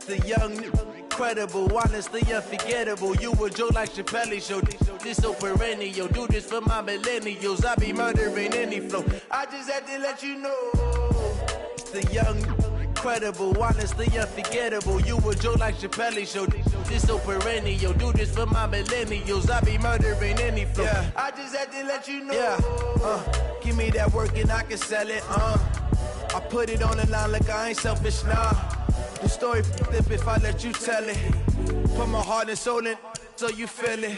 The young, incredible, honestly unforgettable. You a joke like Chappelle Show. This so perennial. Do this for my millennials. I be murdering any flow. I just had to let you know. The young, incredible, honestly unforgettable. You a joke like Chappelle Show. This so perennial. Do this for my millennials. I be murdering any flow. Yeah. I just had to let you know. Yeah. Give me that work and I can sell it. I put it on the line like I ain't selfish, nah. The story flip if I let you tell it. Put my heart and soul in so you feel it.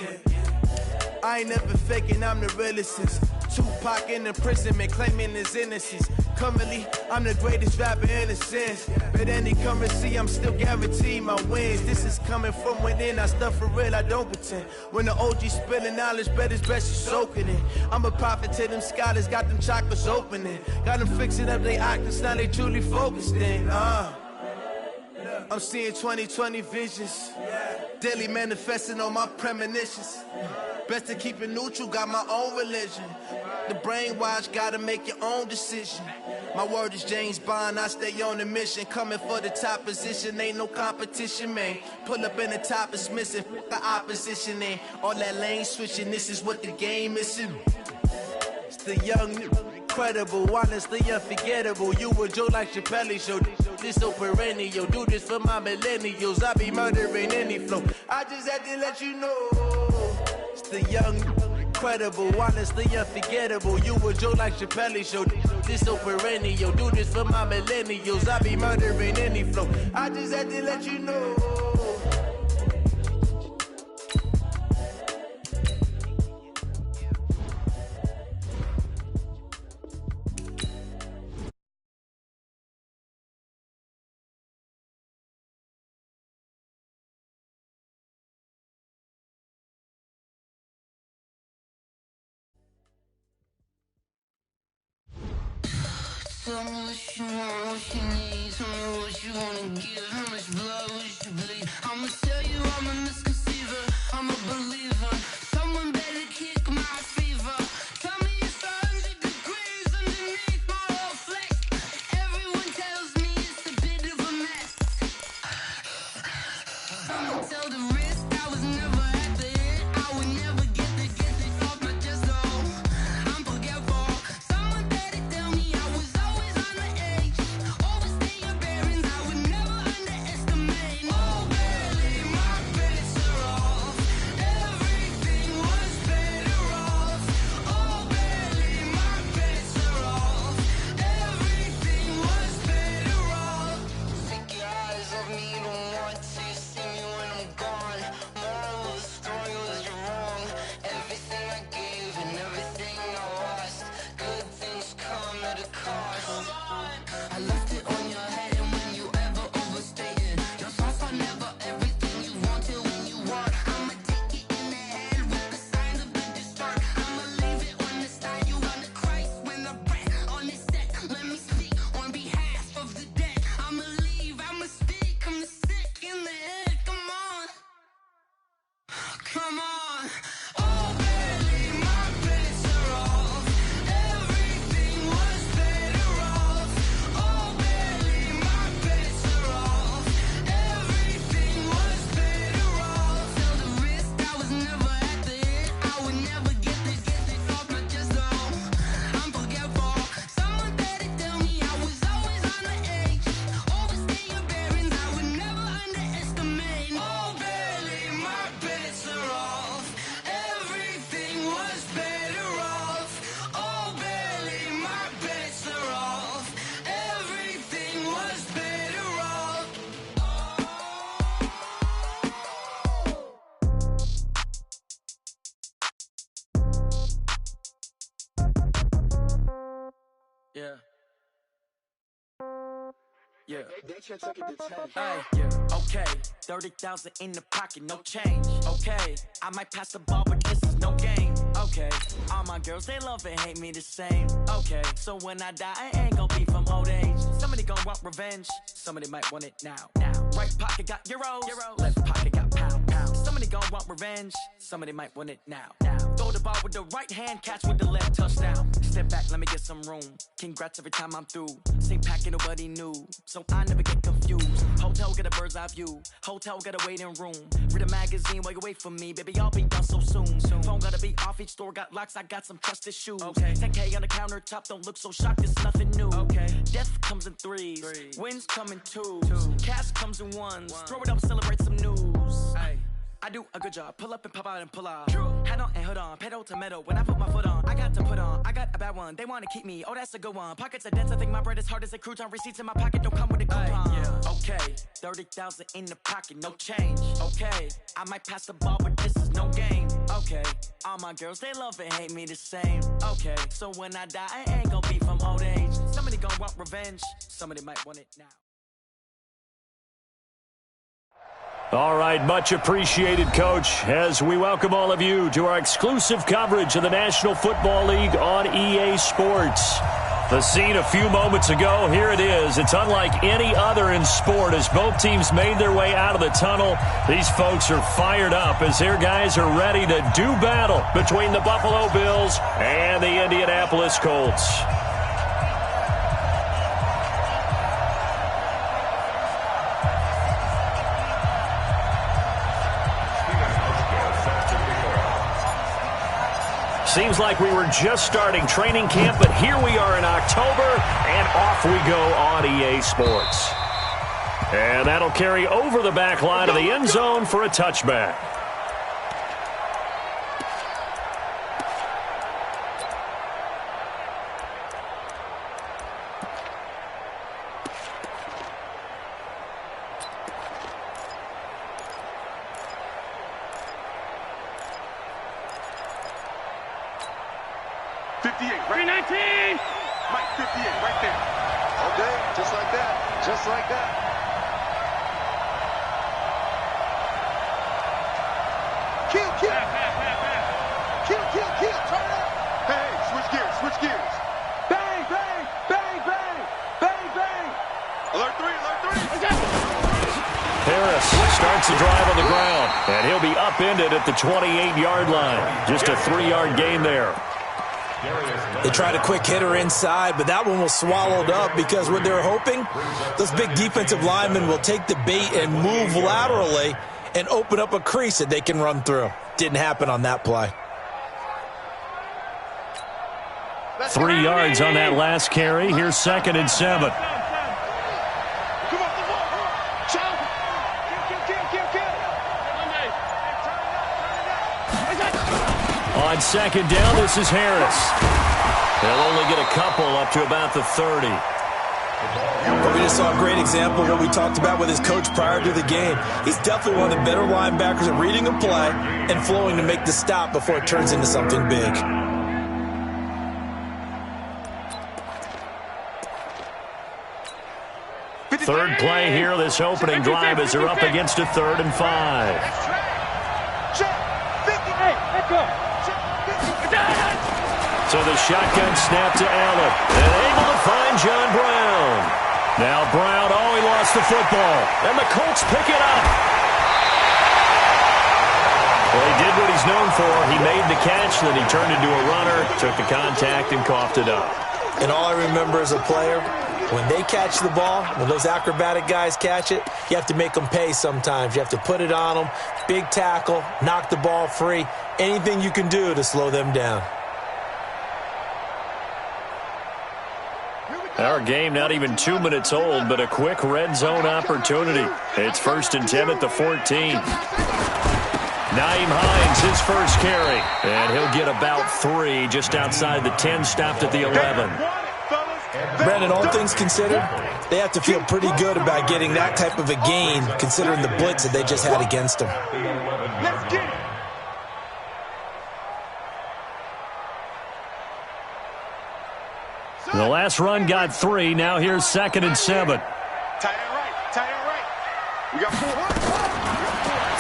I ain't never faking, I'm the realest since Tupac in imprisonment, claiming his innocence. Currently, I'm the greatest rapper in a sense. But any currency, I'm still guaranteed my wins. This is coming from within, I stuff for real, I don't pretend. When the OG spilling knowledge, bet it's best you soaking it. I'm a prophet to them scholars, got them chakras opening. Got them fixing up their octaves, now they truly focused in. I'm seeing 2020 visions, daily manifesting on my premonitions. Best to keep it neutral, got my own religion. The brainwash, gotta make your own decision. My word is James Bond, I stay on the mission. Coming for the top position, ain't no competition, man. Pull up in the top is missing, the opposition ain't. All that lane switching, this is what the game is. It's the young, incredible, honestly unforgettable. You a joke like Chappelle Show. This so perennial. Do this for my millennials. I be murdering any flow. I just had to let you know. It's the young, incredible, honestly unforgettable. You a joke like Chappelle Show. This so perennial. Do this for my millennials. I be murdering any flow. I just had to let you know. Tell me what you want, what you need. Tell me what you wanna give. How much blood would you bleed? I'ma tell you I'm a misconceiver, I'm a believer. Someone better kick my fever. Tell me it's 100 degrees underneath my whole flesh. Everyone tells me it's a bit of a mess. I'ma tell the risk I was never at the end. I would never get it off my chest, though. I'm forgetful. Someone better tell me I was always on the edge. Overstay your bearings, I would never underestimate. Oh, barely, my bets are off. Everything was better off. Oh, barely, my bets are off. Everything was better off. Take your eyes off me, you don't want to see me when I'm gone. Moral of the story was you're wrong. Everything I gave and everything I lost. Good things come at a cost. I left it on your head, and when you ever overstay it, your thoughts are never everything you wanted when you want. I'ma take it in the head with the signs of the distort. I'ma leave it on the side. You want to Christ when I breath on this set. Let me speak on behalf of the dead. I'ma leave, I'ma speak. I'm the sick in the head. Come on, come on. Oh, barely, my bets are off. Everything was better off. Oh, barely, my bets are off. Everything was better off. Tell the risk I was never at the end. I would never get it off my chest, though. I'm forgetful. Someone better tell me I was always on the edge. Overstay your bearings, I would never underestimate. Oh, barely, my bets are off. Everything was better off. Oh, barely, my bets are off. Everything was better off. Yeah. Yeah. Hey, yeah. Okay. 30,000 in the pocket, no change. Okay. I might pass the ball, but this is no game. Okay. All my girls, they love and hate me the same. Okay. So when I die, I ain't gonna be from old age. Somebody gonna want revenge. Somebody might want it now. Right pocket got euros. Left pocket got pound. Somebody gonna want revenge. Somebody might want it now. Throw the the ball with the right hand, catch with the left, touchdown. Step back, let me get some room. Congrats every time I'm through. Same packet, nobody knew, so I never get confused. Hotel, get a bird's eye view. Hotel, get a waiting room. Read a magazine while you wait for me, baby, I'll be done so soon. Phone gotta be off, each store got locks, I got some trusted shoes. Okay. 10K on the countertop, don't look so shocked, it's nothing new. Okay. Death comes in threes, wins come in twos. Cash comes in ones, throw it up, celebrate some news. Ay. I do a good job, pull up and pop out and pull off. Hat on and hood on, pedal to metal. When I put my foot on, I got to put on. I got a bad one, they want to keep me, oh that's a good one. Pockets are dense, I think my bread is hard as a crouton. Receipts in my pocket don't come with a coupon. Yeah. Okay, 30,000 in the pocket, no change. Okay, I might pass the ball, but this is no game. Okay, all my girls, they love and hate me the same. Okay, so when I die, I ain't gonna be from old age. Somebody gonna want revenge, somebody might want it now. All right, much appreciated, Coach, as we welcome all of you to our exclusive coverage of the National Football League on EA Sports. The scene a few moments ago, here it is. It's unlike any other in sport as both teams made their way out of the tunnel. These folks are fired up as their guys are ready to do battle between the Buffalo Bills and the Indianapolis Colts. Seems like we were just starting training camp, but here we are in October, and off we go on EA Sports. And that'll carry over the back line of the end zone for a touchback. At the 28-yard line. Just a 3-yard gain there. They tried a quick hitter inside, but that one was swallowed up because what they're hoping, those big defensive linemen will take the bait and move laterally and open up a crease that they can run through. Didn't happen on that play. 3 yards on that last carry. Here's 2nd and 7. On 2nd down, this is Harris. They'll only get a couple up to about the 30. But we just saw a great example of what we talked about with his coach prior to the game. He's definitely one of the better linebackers at reading a play and flowing to make the stop before it turns into something big. Third play here, this opening drive as they're up against a 3rd and 5. So the shotgun snap to Allen, and able to find John Brown. Now Brown, he lost the football, and the Colts pick it up. Well, he did what he's known for. He made the catch, then he turned into a runner, took the contact, and coughed it up. And all I remember as a player, when they catch the ball, when those acrobatic guys catch it, you have to make them pay sometimes. You have to put it on them, big tackle, knock the ball free, anything you can do to slow them down. Our game not even 2 minutes old, but a quick red zone opportunity. It's 1st and 10 at the 14. Nyheim Hines, his first carry, and he'll get about 3 just outside the 10, stopped at the 11. Brandon, all things considered, they have to feel pretty good about getting that type of a gain, considering the blitz that they just had against them. Let's get it. The last run got 3. Now here's 2nd and 7. Tight end right. Tight end right. We got 4.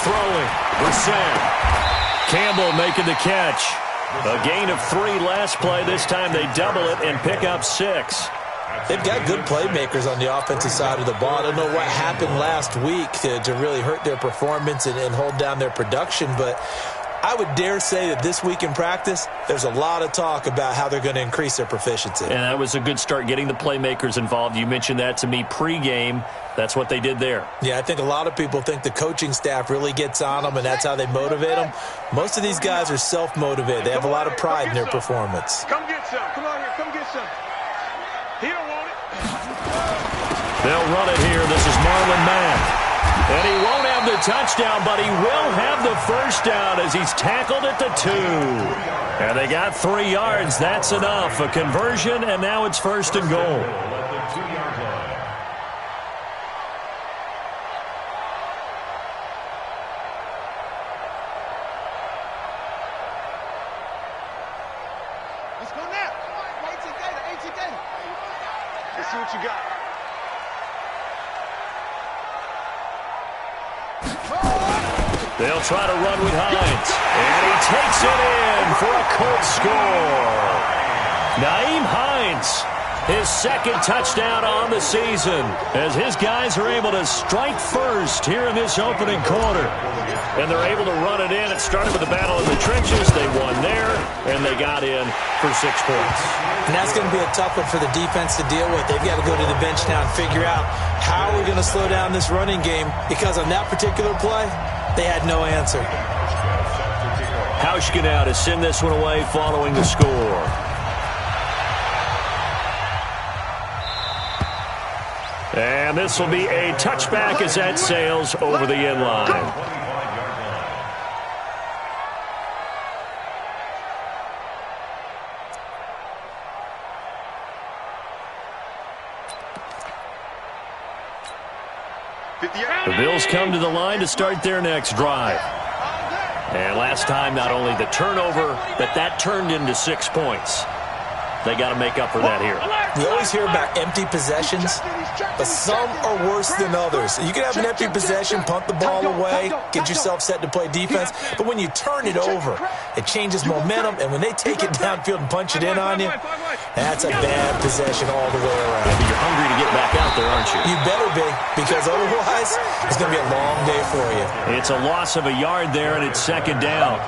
Throwing. Brissett. Campbell making the catch. A gain of 3 last play. This time they double it and pick up 6. They've got good playmakers on the offensive side of the ball. I don't know what happened last week to really hurt their performance and hold down their production, but I would dare say that this week in practice, there's a lot of talk about how they're going to increase their proficiency. And that was a good start, getting the playmakers involved. You mentioned that to me pregame. That's what they did there. Yeah, I think a lot of people think the coaching staff really gets on them, and that's how they motivate them. Most of these guys are self-motivated. They have a lot of pride in their performance. Come get some. Come on here. Come get some. He don't want it. They'll run it here. This is Marlon Mack. And he won't have the touchdown, but he will have the first down as he's tackled at the 2. And they got 3 yards. That's enough. A conversion, and now it's 1st and goal. Let's go now. Wait till data. Let's see what you got. They'll try to run with Hines. And he takes it in for a Colts score. Nyheim Hines, his 2nd touchdown on the season, as his guys are able to strike first here in this opening quarter. And they're able to run it in. It started with a battle in the trenches. They won there, and they got in for 6 points. And that's going to be a tough one for the defense to deal with. They've got to go to the bench now and figure out how we're going to slow down this running game, because on that particular play, they had no answer. Hauschka to send this one away following the score. And this will be a touchback as that sails over the end line. The Bills come to the line to start their next drive. And last time, not only the turnover, but that turned into 6 points. They got to make up for that here. You always hear about empty possessions, but some are worse than others. You can have an empty possession, punt the ball away, get yourself set to play defense, but when you turn it over, it changes momentum, and when they take it downfield and punch it in on you, that's a bad possession all the way around. Yeah, but you're hungry to get back out there, aren't you? You better be, because otherwise, it's going to be a long day for you. It's a loss of a yard there, and it's 2nd down.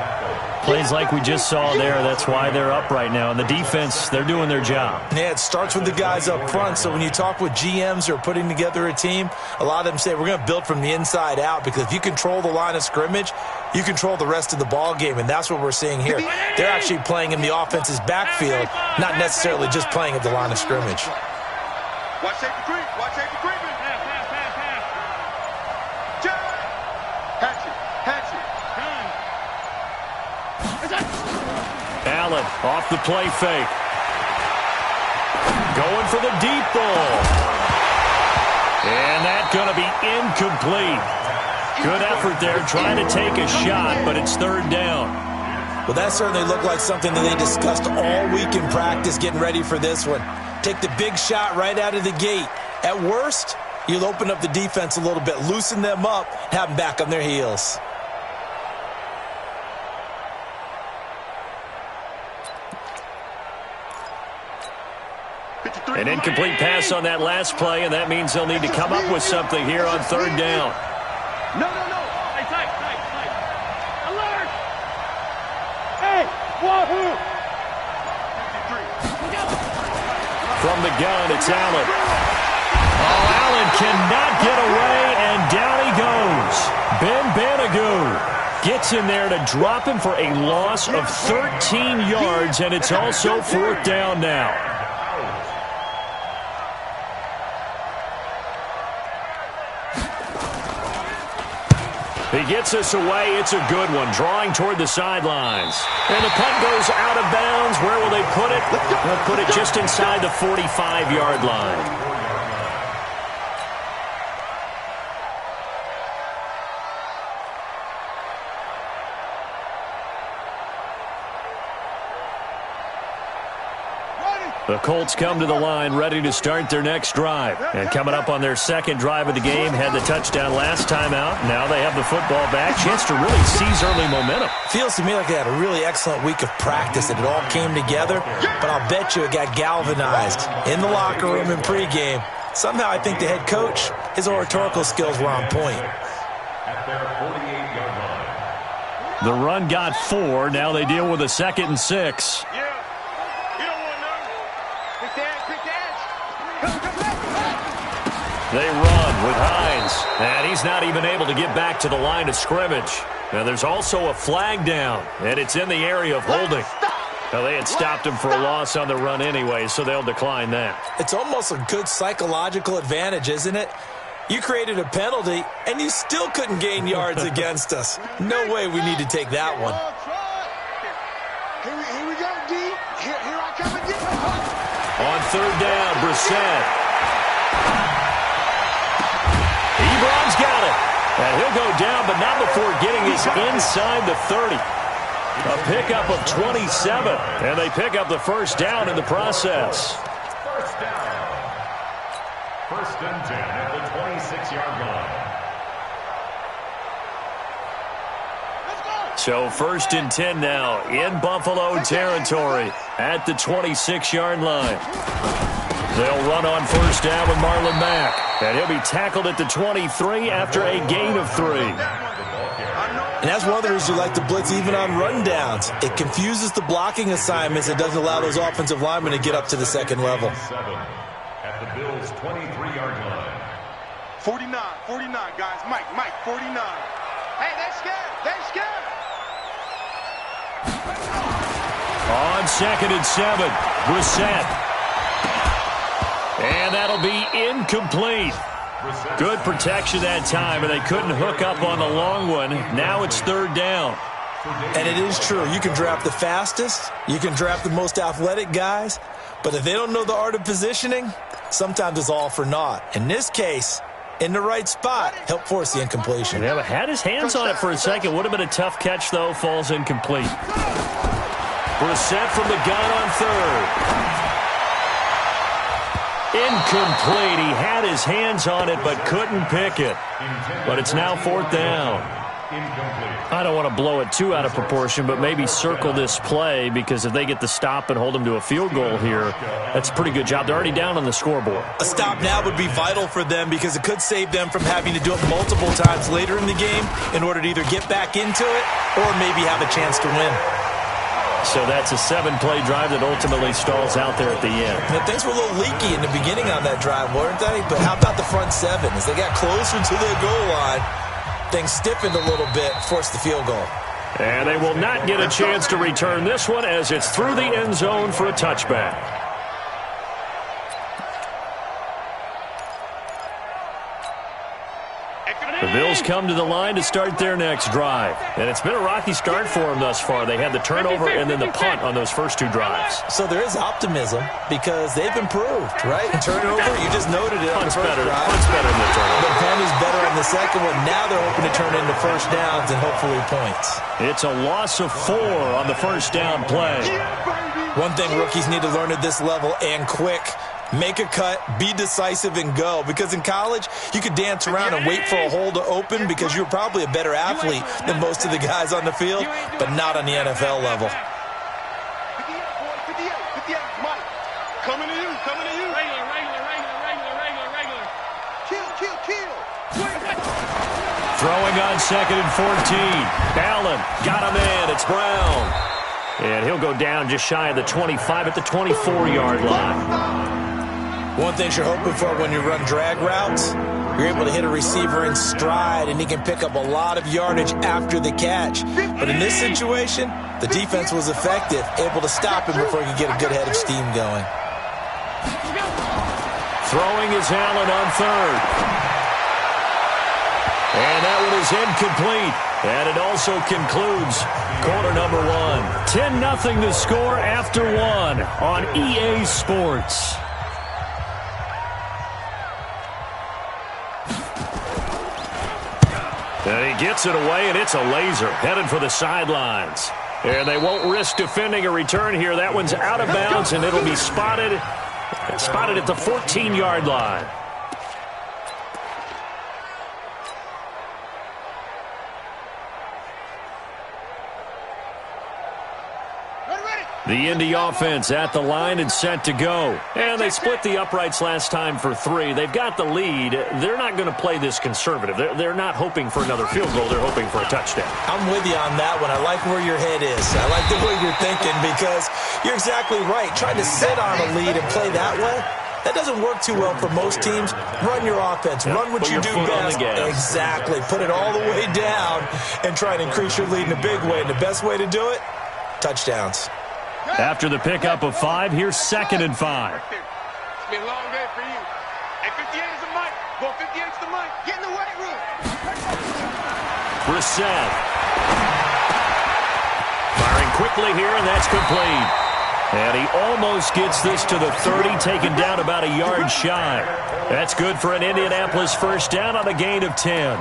Plays like we just saw there, that's why they're up right now. And the defense, they're doing their job. Yeah, it starts with the guys up front. So when you talk with GMs who are putting together a team, a lot of them say we're going to build from the inside out, because if you control the line of scrimmage, you control the rest of the ball game, and that's what we're seeing here. They're actually playing in the offense's backfield, not necessarily just playing at the line of scrimmage. Watch safety creep. Watch safety creeping. Allen off the play fake. Going for the deep ball. And that's going to be incomplete. Good effort there trying to take a shot, but it's 3rd down. Well, that certainly looked like something that they discussed all week in practice getting ready for this one. Take the big shot right out of the gate. At worst, you'll open up the defense a little bit, loosen them up, have them back on their heels. An incomplete pass on that last play, and that means they'll need to come up with something here on 3rd down. No. Hey, tight. Alert! Hey, wahoo! From the gun, it's Allen. Oh, Allen cannot get away, and down he goes. Ben Banagoo gets in there to drop him for a loss of 13 yards, and it's also 4th down now. He gets us away. It's a good one. Drawing toward the sidelines. And the punt goes out of bounds. Where will they put it? They'll put it just inside the 45-yard line. The Colts come to the line ready to start their next drive. And coming up on their 2nd drive of the game, had the touchdown last time out. Now they have the football back. Chance to really seize early momentum. Feels to me like they had a really excellent week of practice and it all came together. But I'll bet you it got galvanized in the locker room in pregame. Somehow I think the head coach, his oratorical skills were on point. At their 48-yard line. The run got 4. Now they deal with a 2nd and 6. Yeah. You don't want none. Quick edge. They run with Hines, and he's not even able to get back to the line of scrimmage. Now there's also a flag down, and it's in the area of holding. Now they had stopped him for a loss on the run anyway, so they'll decline that. It's almost a good psychological advantage, isn't it? You created a penalty, and you still couldn't gain yards against us. No way we need to take that one. Here we go, D. Here I come again. On 3rd down, Brissett. Ebron's got it. And he'll go down, but not before getting his inside the 30. A pickup of 27, and they pick up the 1st down in the process. First down. 1st and 10 at the 26-yard line. So 1st and 10 now in Buffalo territory at the 26-yard line. They'll run on 1st down with Marlon Mack, and he'll be tackled at the 23 after a gain of 3. And that's one of the reasons you like to blitz even on rundowns. It confuses the blocking assignments. It doesn't allow those offensive linemen to get up to the 2nd level. At the Bills' 23-yard line. 49, guys. Mike, 49. Hey, they're scared. On 2nd and 7, Brissett. And that'll be incomplete. Good protection that time, and they couldn't hook up on the long one. Now it's 3rd down. And it is true. You can draft the fastest. You can draft the most athletic guys. But if they don't know the art of positioning, sometimes it's all for naught. In this case, in the right spot, help force the incompletion. Yeah, but had his hands on it for a second. Would have been a tough catch, though. Falls incomplete. Brissett from the gun on 3rd. Incomplete. He had his hands on it but couldn't pick it. But it's now 4th down. I don't want to blow it too out of proportion, but maybe circle this play, because if they get the stop and hold them to a field goal here, that's a pretty good job. They're already down on the scoreboard. A stop now would be vital for them, because it could save them from having to do it multiple times later in the game in order to either get back into it or maybe have a chance to win. So that's a 7-play drive that ultimately stalls out there at the end. Now, things were a little leaky in the beginning on that drive, weren't they? But how about the front 7? As they got closer to their goal line, things stiffened a little bit, forced the field goal. And they will not get a chance to return this one, as it's through the end zone for a touchback. The Bills come to the line to start their next drive. And it's been a rocky start for them thus far. They had the turnover and then the punt on those first 2 drives. So there is optimism, because they've improved, right? Turnover, you just noted it on the Punt's first better. drive. Punt's better than the turnover. The punt is better on the second one. Now they're hoping to turn into 1st downs and hopefully points. It's a loss of 4 on the 1st down play. One thing rookies need to learn at this level, and quick: make a cut, be decisive, and go. Because in college, you could dance around and wait for a hole to open because you're probably a better athlete than most of the guys on the field, but not on the NFL level. 58, Mike. Coming to you. Regular. Kill. Throwing on 2nd and 14. Allen got him in. It's Brown. And he'll go down just shy of the 25 at the 24-yard line. One thing you're hoping for when you run drag routes, you're able to hit a receiver in stride, and he can pick up a lot of yardage after the catch. But in this situation, the defense was effective, able to stop him before he could get a good head of steam going. Throwing is Allen on 3rd. And that one is incomplete. And it also concludes quarter number 1. 10-0 the score after 1 on EA Sports. And he gets it away, and it's a laser headed for the sidelines. And they won't risk defending a return here. That one's out of bounds, and it'll be spotted at the 14-yard line. Ready. The Indy offense at the line and set to go. And they split the uprights last time for 3. They've got the lead. They're not going to play this conservative. They're not hoping for another field goal. They're hoping for a touchdown. I'm with you on that one. I like where your head is. I like the way you're thinking because you're exactly right. Trying to sit on a lead and play that way, that doesn't work too well for most teams. Run your offense. Run what you do best. Exactly. Put it all the way down and try and increase your lead in a big way. And the best way to do it, touchdowns. After the pickup of 5, here's 2nd and 5. It's been a long day for you. Hey, 58 is the mic. Go 58's the mic. Get in the weight room. Brissett. Firing quickly here, and that's complete. And he almost gets this to the 30, taken down about a yard shy. That's good for an Indianapolis first down on a gain of 10.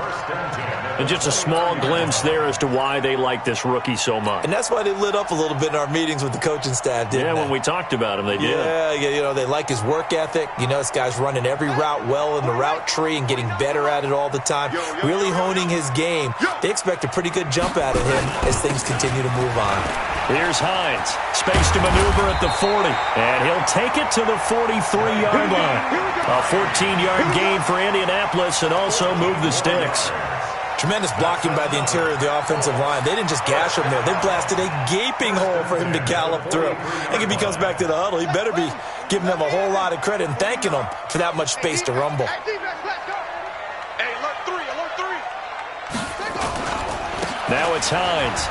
And just a small glimpse there as to why they like this rookie so much. And that's why they lit up a little bit in our meetings with the coaching staff, didn't they? When we talked about him, they did. Yeah, they like his work ethic. This guy's running every route well in the route tree and getting better at it all the time, really honing his game. They expect a pretty good jump out of him as things continue to move on. Here's Hines. Space to maneuver at the 40. And he'll take it to the 43-yard line. A 14-yard gain for Indianapolis and also move the sticks. Tremendous blocking by the interior of the offensive line. They didn't just gash him there. They blasted a gaping hole for him to gallop through. I think if he comes back to the huddle, he better be giving them a whole lot of credit and thanking them for that much space to rumble. Hey, alert 3, alert 3. Now it's Hines.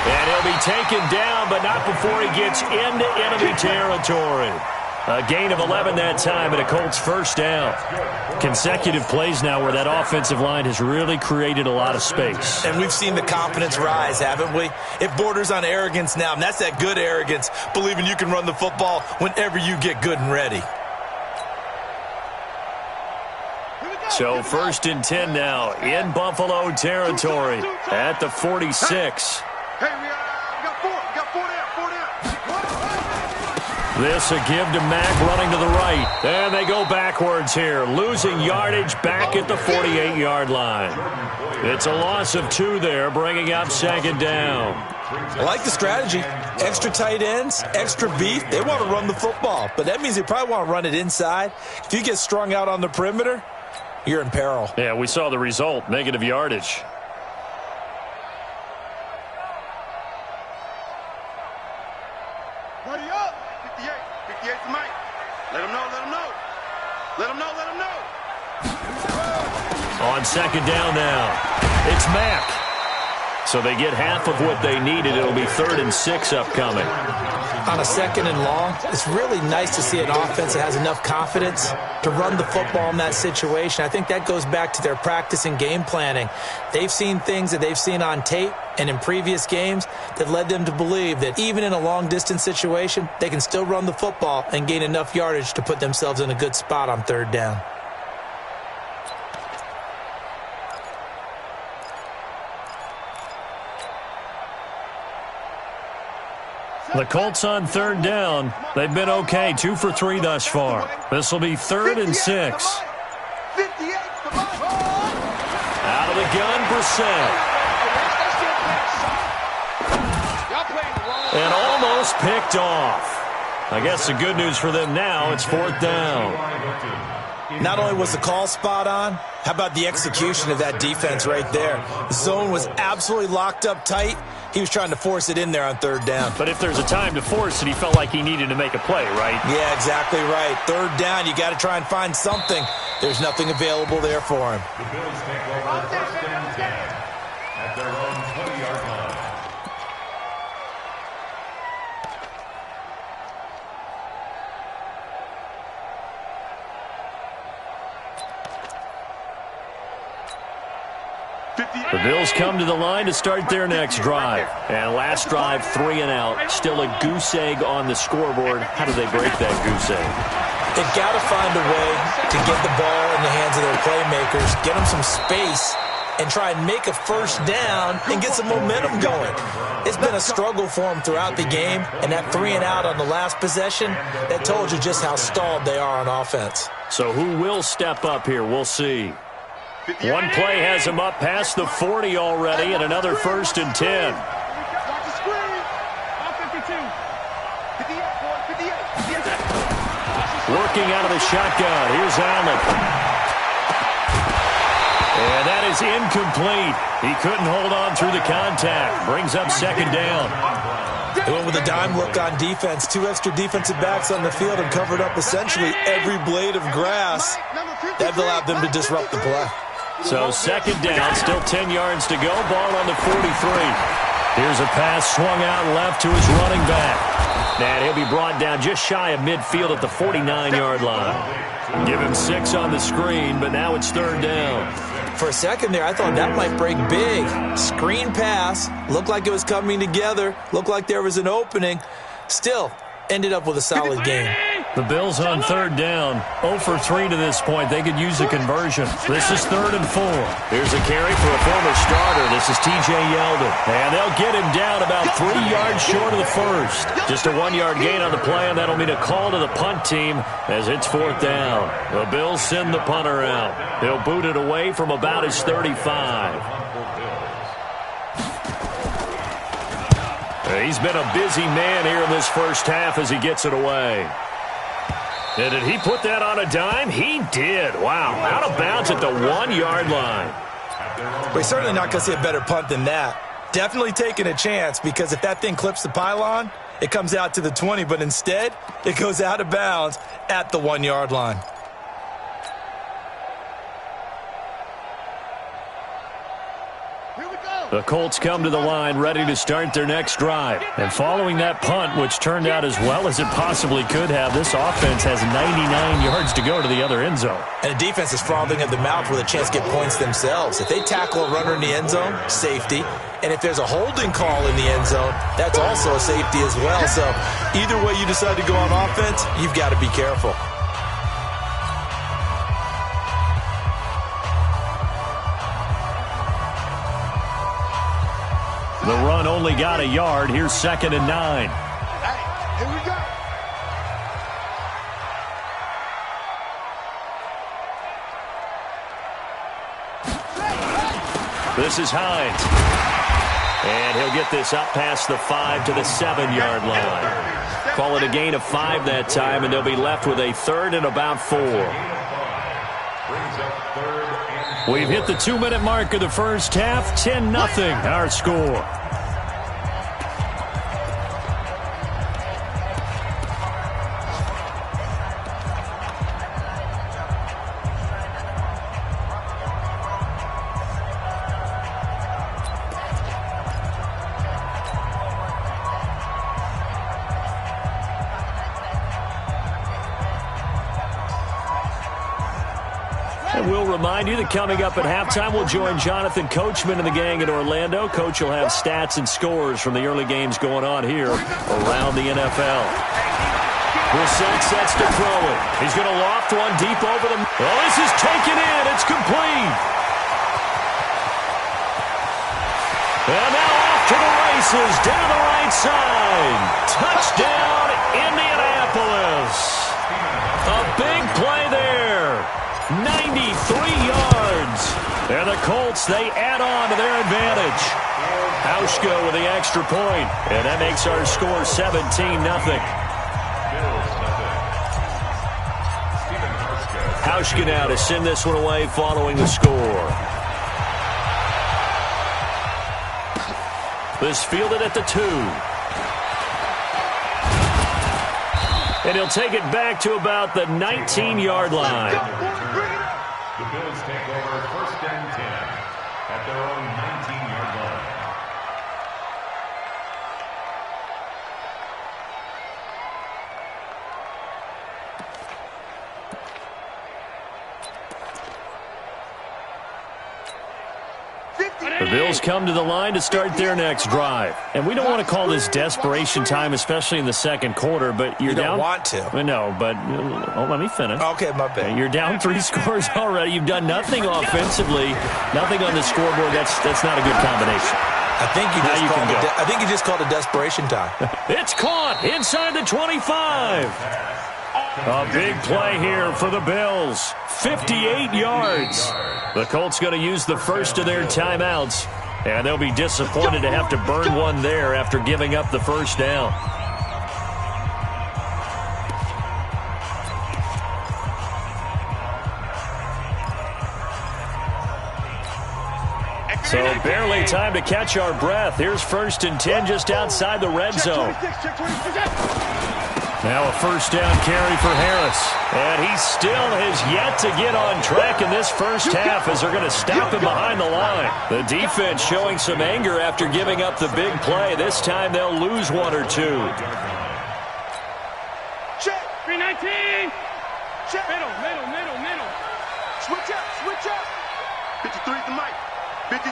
And he'll be taken down, but not before he gets into enemy territory. A gain of 11 that time and a Colts first down. Consecutive plays now where that offensive line has really created a lot of space. And we've seen the confidence rise, haven't we? It borders on arrogance now, and that's that good arrogance, believing you can run the football whenever you get good and ready. So 1st and 10 now in Buffalo territory at the 46. Hey, we got 4. We got 4 down. This a give to Mack running to the right. And they go backwards here, losing yardage back at the 48-yard line. It's a loss of 2 there, bringing up 2nd down. I like the strategy. Extra tight ends, extra beef. They want to run the football, but that means they probably want to run it inside. If you get strung out on the perimeter, you're in peril. Yeah, we saw the result, negative yardage. Ready up. 58. 58's the mic. Let him know, let him know. Let him know, let him know. On 2nd down now, it's Mack. So they get half of what they needed. It'll be 3rd and 6 upcoming. On a 2nd and long, it's really nice to see an offense that has enough confidence to run the football in that situation. I think that goes back to their practice and game planning. They've seen things that they've seen on tape and in previous games that led them to believe that even in a long-distance situation, they can still run the football and gain enough yardage to put themselves in a good spot on 3rd down. The Colts on 3rd down. They've been okay, 2 for 3 thus far. This will be 3rd and 6. Out of the gun, Brissett. And almost picked off. I guess the good news for them now, it's 4th down. Not only was the call spot on, how about the execution of that defense right there? The zone was absolutely locked up tight. He was trying to force it in there on 3rd down. But if there's a time to force it, he felt like he needed to make a play, right? Yeah, exactly right. 3rd down, you got to try and find something. There's nothing available there for him. The Bills take over 1st and 10 at their own 20-yard line. The Bills come to the line to start their next drive. And last drive, 3 and out. Still a goose egg on the scoreboard. How do they break that goose egg? They've got to find a way to get the ball in the hands of their playmakers, get them some space, and try and make a first down and get some momentum going. It's been a struggle for them throughout the game, and that 3 and out on the last possession, that told you just how stalled they are on offense. So who will step up here? We'll see. One play has him up past the 40 already, and another 1st and 10. Working out of the shotgun. Here's Allen. And that is incomplete. He couldn't hold on through the contact. Brings up second down. They went with a dime look on defense. 2 extra defensive backs on the field and covered up essentially every blade of grass. That allowed them to disrupt the play. So second down, still 10 yards to go. Ball on the 43. Here's a pass swung out left to his running back. And he'll be brought down just shy of midfield at the 49-yard line. Give him 6 on the screen, but now it's third down. For a second there, I thought that might break big. Screen pass. Looked like it was coming together. Looked like there was an opening. Still, ended up with a solid game. The Bills on third down. 0 for 3 to this point. They could use a conversion. This is 3rd and 4. Here's a carry for a former starter. This is T.J. Yeldon. And they'll get him down about 3 yards short of the first. Just a 1-yard gain on the play, and that'll mean a call to the punt team as it's 4th down. The Bills send the punter out. He'll boot it away from about his 35. He's been a busy man here in this first half as he gets it away. And did he put that on a dime? He did. Wow. Out of bounds at the 1-yard line. But he's certainly not going to see a better punt than that. Definitely taking a chance, because if that thing clips the pylon, it comes out to the 20. But instead, it goes out of bounds at the 1-yard line. The Colts come to the line ready to start their next drive. And following that punt, which turned out as well as it possibly could have, this offense has 99 yards to go to the other end zone. And the defense is frothing at the mouth with a chance to get points themselves. If they tackle a runner in the end zone, safety. And if there's a holding call in the end zone, that's also a safety as well. So either way you decide to go on offense, you've got to be careful. The run only got a yard. Here's 2nd and 9. Here we go. This is Hines. And he'll get this up past the 5 to the 7-yard line. Call it a gain of 5 that time, and they'll be left with a 3rd and about 4. We've hit the 2-minute mark of the first half. 10-0 our score. We'll remind you that coming up at halftime, we'll join Jonathan Coachman and the gang in Orlando. Coach will have stats and scores from the early games going on here around the NFL. Brissett sets to throw it. He's going to loft one deep over them. Oh, this is taken in. It's complete. And now off to the races down the right side. Touchdown, Indianapolis. A big play there. 93 yards. And the Colts, they add on to their advantage. Hauschka with the extra point. And that makes our score 17-0. Hauschka now to send this one away following the score. This fielded at the 2. And he'll take it back to about the 19-yard line. The Bills take over 1st and 10 at their own 19-yard line. The Bills come to the line to start their next drive. And we don't want to call this desperation time, especially in the second quarter, but you're down. You don't want to. No, but let me finish. Okay, my bad. You're down 3 scores already. You've done nothing offensively, nothing on the scoreboard. That's not a good combination. I think you just called it desperation time. It's caught inside the 25. A big play here for the Bills. 58 yards. The Colts going to use the first of their timeouts, and they'll be disappointed to have to burn one there after giving up the first down. So barely time to catch our breath. Here's 1st and 10 just outside the red zone. Now a first down carry for Harris. And he still has yet to get on track in this first half as they're going to stop him behind the line. The defense showing some anger after giving up the big play. This time they'll lose 1 or 2. Check. 319. Check. Middle. Switch up. 53 to Mike. 53,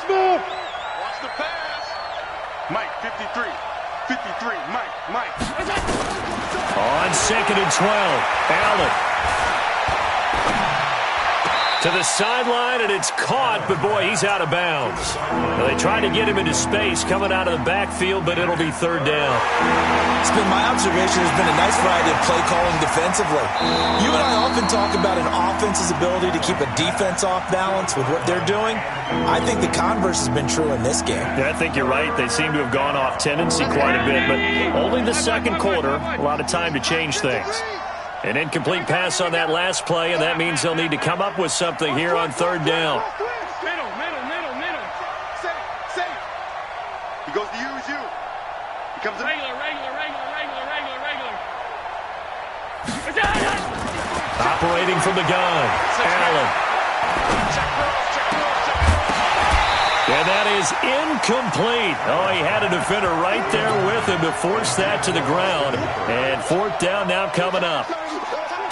smooth. Watch the pass. Mike, 53. 53, Mike. On 2nd and 12, Allen. To the sideline, and it's caught, but boy, he's out of bounds. Well, they tried to get him into space coming out of the backfield, but it'll be 3rd down. It's been my observation. There's been a nice variety of play calling defensively. You and I often talk about an offense's ability to keep a defense off balance with what they're doing. I think the converse has been true in this game. Yeah, I think you're right. They seem to have gone off tendency quite a bit, but only the 2nd quarter, a lot of time to change things. An incomplete pass on that last play, and that means they'll need to come up with something here on 3rd down. Middle. Safe. He goes to use you. He comes in. Regular. Operating from the gun, Allen. And that is incomplete. Oh, he had a defender right there with him to force that to the ground. And 4th down now coming up.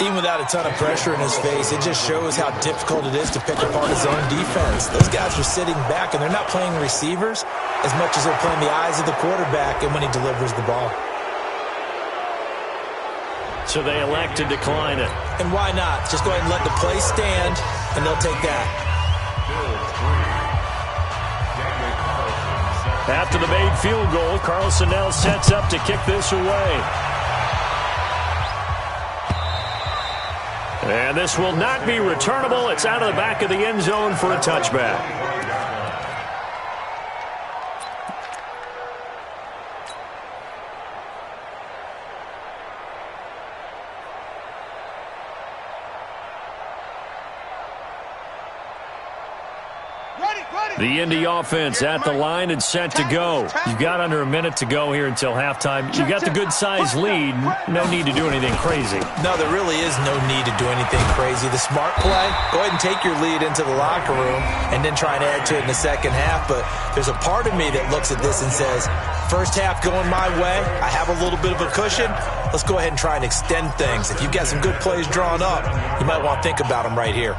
Even without a ton of pressure in his face, it just shows how difficult it is to pick apart his own defense. Those guys are sitting back, and they're not playing receivers as much as they're playing the eyes of the quarterback and when he delivers the ball. So they elect to decline it. And why not? Just go ahead and let the play stand, and they'll take that. After the made field goal, Carlson now sets up to kick this away. And this will not be returnable. It's out of the back of the end zone for a touchback. The Indy offense at the line and set to go. You've got under a minute to go here until halftime. You've got the good-sized lead. No need to do anything crazy. No, there really is no need to do anything crazy. The smart play, go ahead and take your lead into the locker room and then try and add to it in the second half. But there's a part of me that looks at this and says, first half going my way, I have a little bit of a cushion. Let's go ahead and try and extend things. If you've got some good plays drawn up, you might want to think about them right here.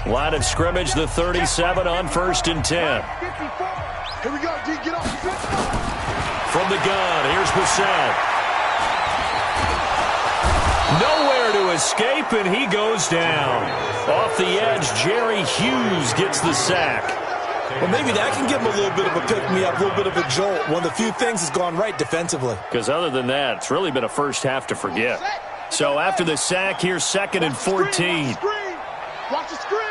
Line of scrimmage, the 37 on 1st and 10. Here we go, D, get off. From the gun, here's Bissett. Nowhere to escape, and he goes down. Off the edge, Jerry Hughes gets the sack. Well, maybe that can give him a little bit of a pick-me-up, a little bit of a jolt. One of the few things that's gone right defensively. Because other than that, it's really been a first half to forget. So after the sack, here's 2nd and 14. Watch the screen.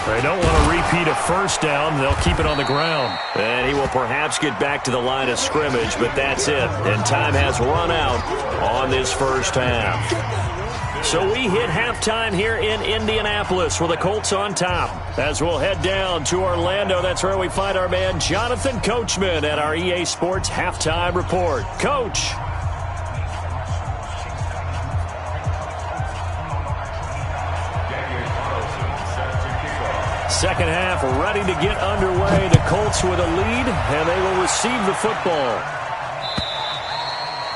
They don't want to repeat a first down. They'll keep it on the ground. And he will perhaps get back to the line of scrimmage, but that's it. And time has run out on this first half. So we hit halftime here in Indianapolis with the Colts on top. As we'll head down to Orlando, that's where we find our man Jonathan Coachman at our EA Sports Halftime Report. Coach. Second half ready to get underway. The Colts with a lead, and they will receive the football.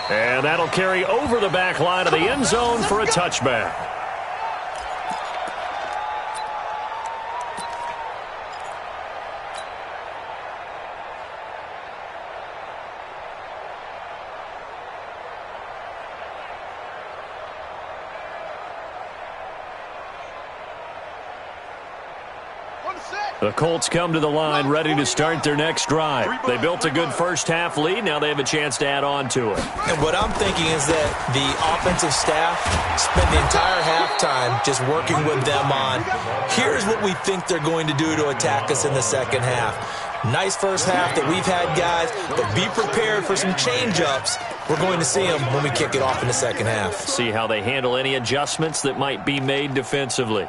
And that'll carry over the back line of the end zone for a touchback. The Colts come to the line ready to start their next drive. They built a good first half lead. Now they have a chance to add on to it. And what I'm thinking is that the offensive staff spent the entire halftime just working with them on, here's what we think they're going to do to attack us in the second half. Nice first half that we've had, guys, but be prepared for some change-ups. We're going to see them when we kick it off in the second half. See how they handle any adjustments that might be made defensively.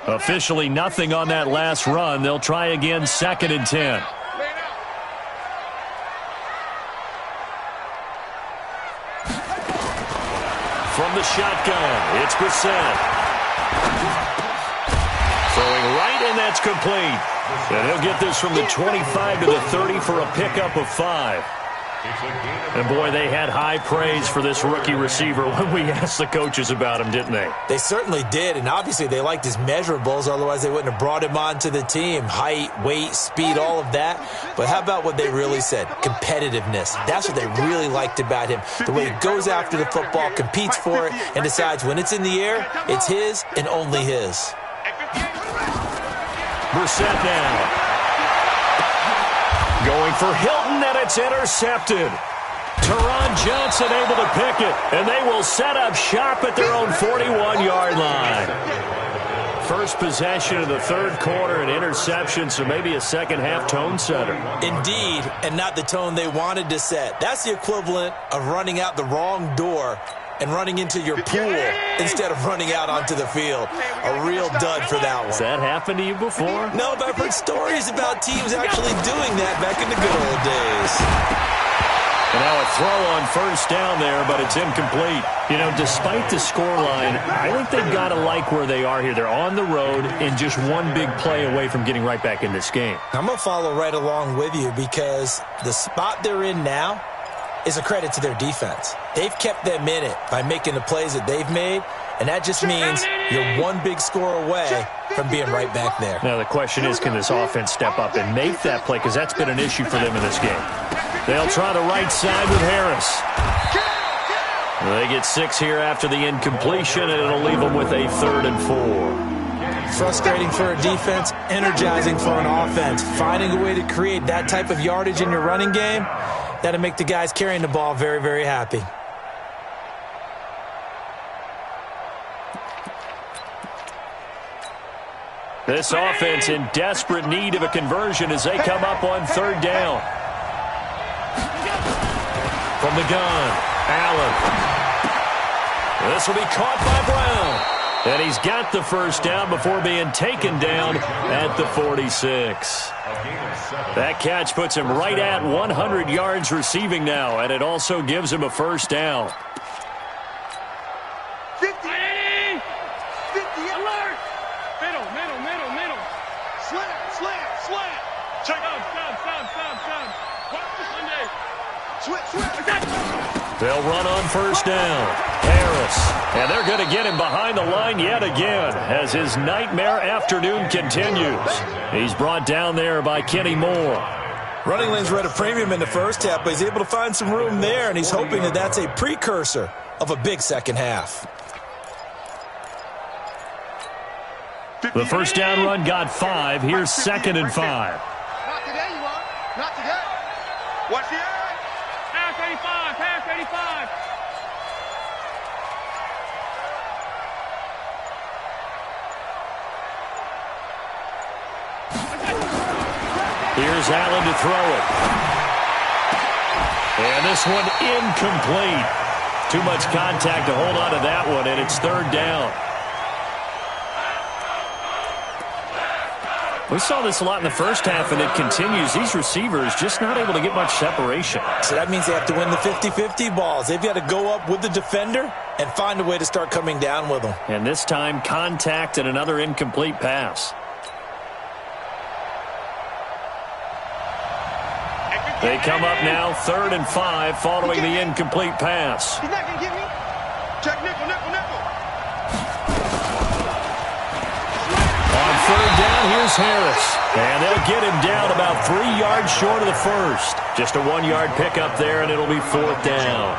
Officially nothing on that last run. They'll try again, 2nd and 10. From the shotgun, it's Brissett. Throwing right, and that's complete. And he'll get this from the 25 to the 30 for a pickup of 5. And, boy, they had high praise for this rookie receiver when we asked the coaches about him, didn't they? They certainly did, and obviously they liked his measurables. Otherwise, they wouldn't have brought him onto the team. Height, weight, speed, all of that. But how about what they really said? Competitiveness. That's what they really liked about him. The way he goes after the football, competes for it, and decides when it's in the air, it's his and only his. Brissett now. Going for Hilton, and it's intercepted. Teron Johnson able to pick it, and they will set up shop at their own 41-yard line. First possession of the third quarter, an interception, so maybe a second-half tone setter. Indeed, and not the tone they wanted to set. That's the equivalent of running out the wrong door and running into your pool instead of running out onto the field. A real dud for that one. Has that happened to you before? No, but I've heard stories about teams actually doing that back in the good old days. And now a throw on first down there, but it's incomplete. You know, despite the scoreline, I think they've got to like where they are here. They're on the road and just one big play away from getting right back in this game. I'm going to follow right along with you because the spot they're in now is a credit to their defense. They've kept them in it by making the plays that they've made, and that just means you're one big score away from being right back there. Now the question is, can this offense step up and make that play? Because that's been an issue for them in this game. They'll try the right side with Harris. They get 6 here after the incompletion, and it'll leave them with a 3rd and 4. Frustrating for a defense, energizing for an offense. Finding a way to create that type of yardage in your running game, that'll make the guys carrying the ball very, very happy. This offense in desperate need of a conversion as they come up on 3rd down. From the gun, Allen. This will be caught by Brown. And he's got the first down before being taken down at the 46. That catch puts him right at 100 yards receiving now, and it also gives him a first down. 50. 50. Alert. Middle. Slant. Check out. Stop. Sunday. Switch. They'll run on first down. Harris. And they're going to get him behind the line yet again as his nightmare afternoon continues. He's brought down there by Kenny Moore. Running lanes were at a premium in the first half, but he's able to find some room there, and he's hoping that that's a precursor of a big second half. The first down run got 5. Here's 2nd and 5. Not today, you are. Not today. Watch the eye. Pass 85. Here's Allen to throw it. And this one incomplete. Too much contact to hold on to that one, and it's 3rd down. We saw this a lot in the first half, and it continues. These receivers just not able to get much separation. So that means they have to win the 50-50 balls. They've got to go up with the defender and find a way to start coming down with them. And this time, contact and another incomplete pass. They come up now 3rd and 5 following the incomplete pass. He's not going to get me. Check nickel. On 3rd down, here's Harris. And they'll get him down about 3 yards short of the first. Just a 1-yard pickup there, and it'll be 4th down.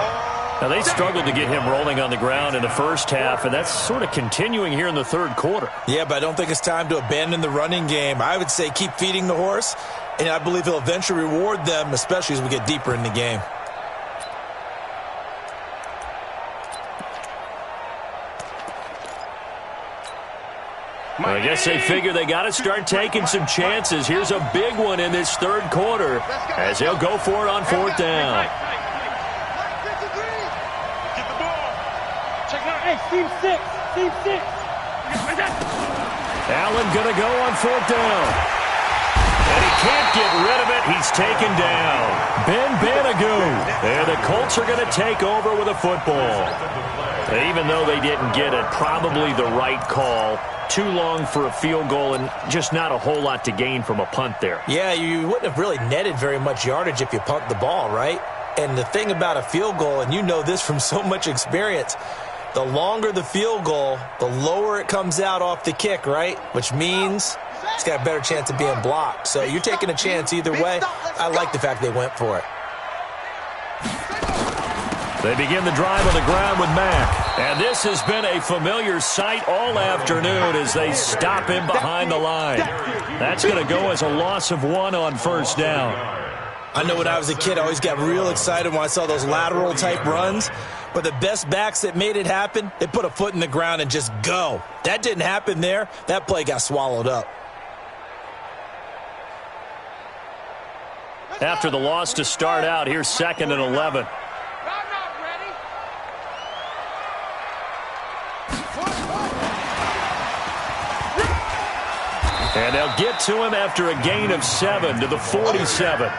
Now, they struggled to get him rolling on the ground in the first half, and that's sort of continuing here in the third quarter. Yeah, but I don't think it's time to abandon the running game. I would say keep feeding the horse, and I believe he'll eventually reward them, especially as we get deeper in the game. I guess they figure they got to start taking some chances. Here's a big one in this third quarter as they'll go for it on fourth down. Get the ball. Check it out. Hey, Steve 6. Steve 6. Allen going to go on fourth down. And he can't get rid of it. He's taken down. Ben Banagoo. And the Colts are going to take over with a football. Even though they didn't get it, probably the right call. Too long for a field goal and just not a whole lot to gain from a punt there. Yeah, you wouldn't have really netted very much yardage if you punt the ball, right? And the thing about a field goal, and you know this from so much experience, the longer the field goal, the lower it comes out off the kick, right? Which means it's got a better chance of being blocked. So you're taking a chance either way. I like the fact they went for it. They begin the drive on the ground with Mack. And this has been a familiar sight all afternoon as they stop him behind the line. That's going to go as a loss of 1 on first down. I know when I was a kid, I always got real excited when I saw those lateral-type runs. But the best backs that made it happen, they put a foot in the ground and just go. That didn't happen there. That play got swallowed up. After the loss to start out, here's 2nd and 11. And they'll get to him after a gain of 7 to the 47.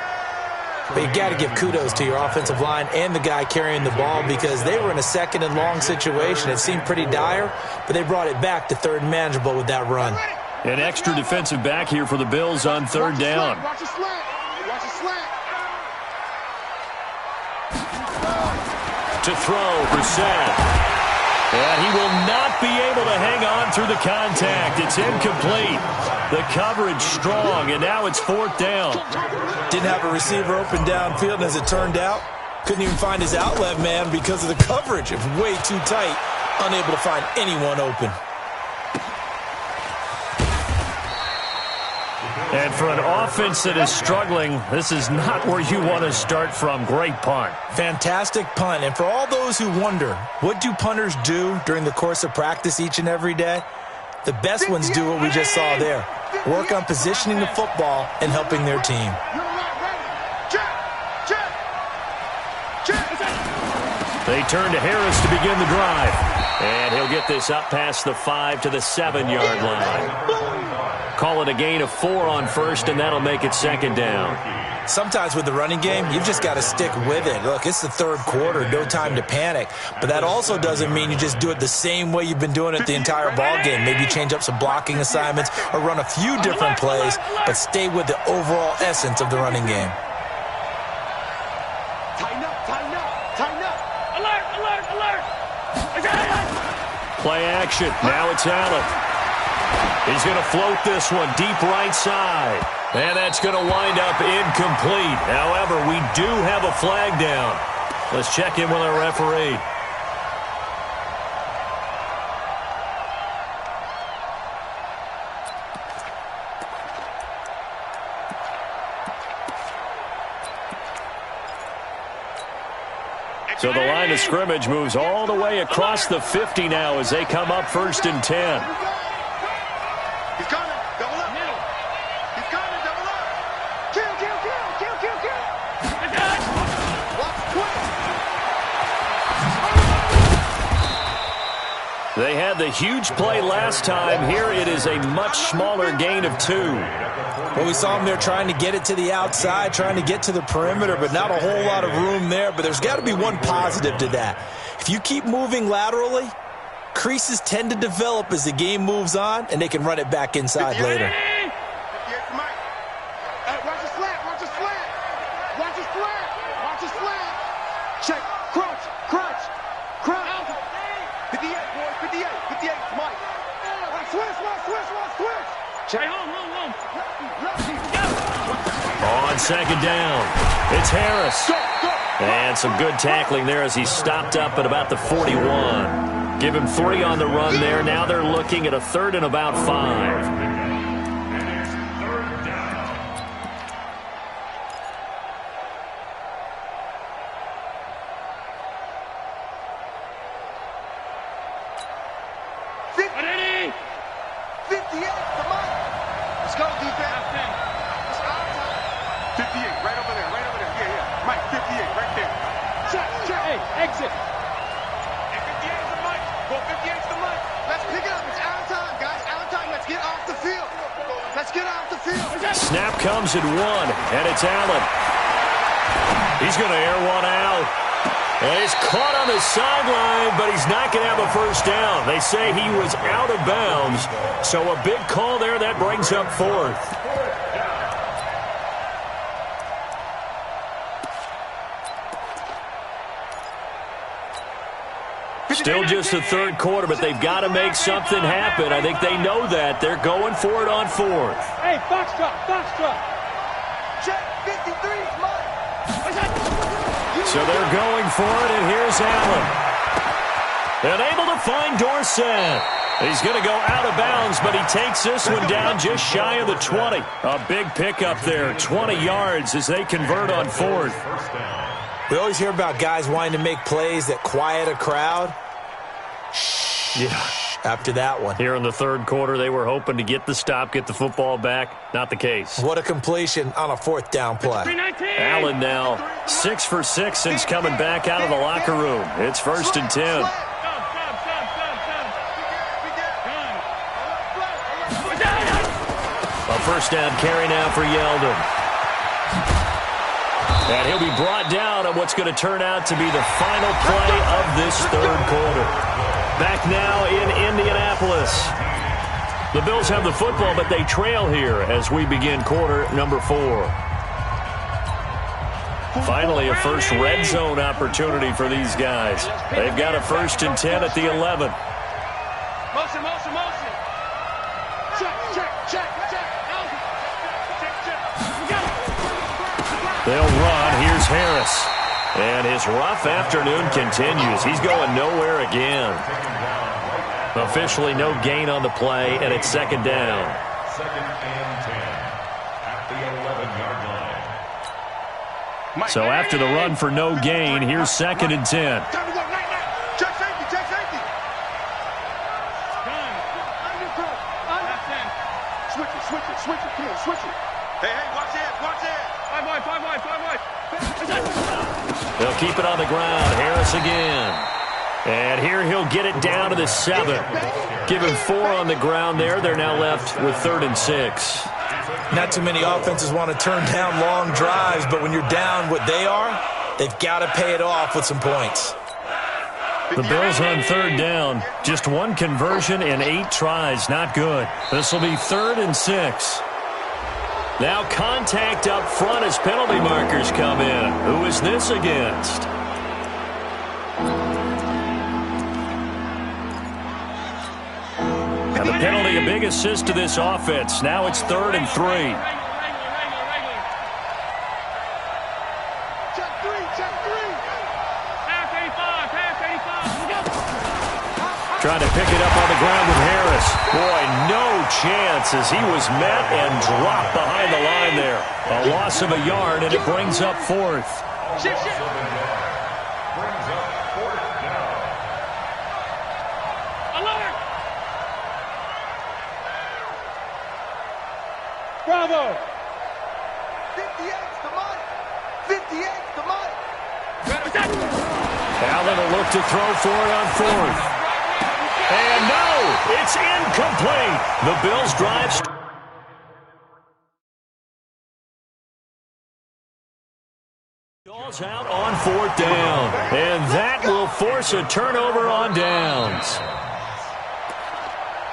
But you got to give kudos to your offensive line and the guy carrying the ball because they were in a 2nd and long situation. It seemed pretty dire, but they brought it back to 3rd and manageable with that run. An extra defensive back here for the Bills on 3rd down. Watch the slant. Watch the slant. To throw, Brissett. And he will not be able to hang on through the contact. It's incomplete. The coverage strong, and now it's 4th down. Didn't have a receiver open downfield, and as it turned out, couldn't even find his outlet man because of the coverage. It was way too tight, unable to find anyone open. And for an offense that is struggling, this is not where you want to start from. Great punt. Fantastic punt. And for all those who wonder, what do punters do during the course of practice each and every day? The best ones do what we just saw there. Work on positioning the football and helping their team. They turn to Harris to begin the drive. And he'll get this up past the 5 to the 7-yard line. Call it a gain of 4 on first, and that'll make it 2nd down. Sometimes with the running game, you've just got to stick with it. Look, it's the 3rd quarter, no time to panic. But that also doesn't mean you just do it the same way you've been doing it the entire ball game. Maybe change up some blocking assignments or run a few different plays, but stay with the overall essence of the running game. Tighten up, tighten up, tighten up. Alert, alert, alert. Play action. Now it's Allen. He's going to float this one deep right side. And that's going to wind up incomplete. However, we do have a flag down. Let's check in with our referee. So the line of scrimmage moves all the way across the 50 now as they come up 1st and 10. He's coming. Double up. Middle. He's coming. Double up. Kill, kill, kill, kill, kill, kill. Watch quick. They had the huge play last time. Here it is a much smaller gain of 2. Well, we saw them there trying to get it to the outside, trying to get to the perimeter, but not a whole lot of room there. But there's got to be one positive to that. If you keep moving laterally, creases tend to develop as the game moves on, and they can run it back inside later. Watch the slant, watch the slant. Watch the slant, watch the slant. Check, crunch, crunch, crunch. 58, boys, 58, 58, Mike. Switch. Check. Hey, home. On 2nd down, it's Harris. And some good tackling there as he stopped up at about the 41. Give him 3 on the run there. Now they're looking at a 3rd and about 5. 58, right over there, right over there. Yeah, yeah. Mike, 58, right there. Check, check. Hey, exit. And 58 is the Mike. Go 58 is the Mike. Let's pick it up. It's out of time, guys. Out of time. Let's get off the field. Let's get off the field. Snap comes at 1, and it's Allen. He's going to air one out. And he's caught on the sideline, but he's not going to have a first down. They say he was out of bounds, so a big call there. That brings up 4th. Still just the third quarter, but they've got to make something happen. I think they know that. They're going for it on 4th. Hey, Foxtrot, Foxtrot. Check, 53 is mine. So they're going for it, and here's Allen. And able to find Dorsett. He's going to go out of bounds, but he takes this one down just shy of the 20. A big pickup there, 20 yards as they convert on 4th. We always hear about guys wanting to make plays that quiet a crowd. Yeah. After that one. Here in the third quarter, they were hoping to get the stop, get the football back. Not the case. What a completion on a 4th down play. Allen now 6 for 6 since coming back out of the locker room. It's 1st and 10. A first down carry now for Yeldon. And he'll be brought down on what's going to turn out to be the final play of this third quarter. Back now in Indianapolis. The Bills have the football, but they trail here as we begin quarter number 4. Finally, a first red zone opportunity for these guys. They've got a 1st and 10 at the 11. Motion, motion, motion. Check, check, check, check. They'll run. Here's Harris. And his rough afternoon continues. He's going nowhere again. Officially no gain on the play, and it's 2nd down. 2nd and 10 at the 11-yard line. So after the run for no gain, here's 2nd and 10. Time to go, night, night. Check safety, check safety. Switch it, switch it, switch it. Come on, switch it. Hey, hey, watch it, watch it. 5 wide, 5 wide, 5 wide. They'll keep it on the ground. Harris again. And here he'll get it down to the 7. Give him 4 on the ground there. They're now left with 3rd and 6. Not too many offenses want to turn down long drives, but when you're down what they are, they've got to pay it off with some points. The Bills on 3rd down. Just 1 conversion in 8 tries. Not good. This will be 3rd and 6. Now contact up front as penalty markers come in. Who is this against? And the penalty, a big assist to this offense. Now it's 3rd and 3. Check 3, check 3. Pass 85, pass 85. Trying to pick it up on the ground with Harris. Boy, no chance as he was met and dropped behind the line there. A loss of a yard, and it brings up 4th. Shift, shift. Brings up 4th down. Alert. Bravo. 58's the money. 58's the money. Allen will look to throw for it on 4th. And no, it's incomplete. The Bills drive. Ball's out on 4th down. And that will force a turnover on downs.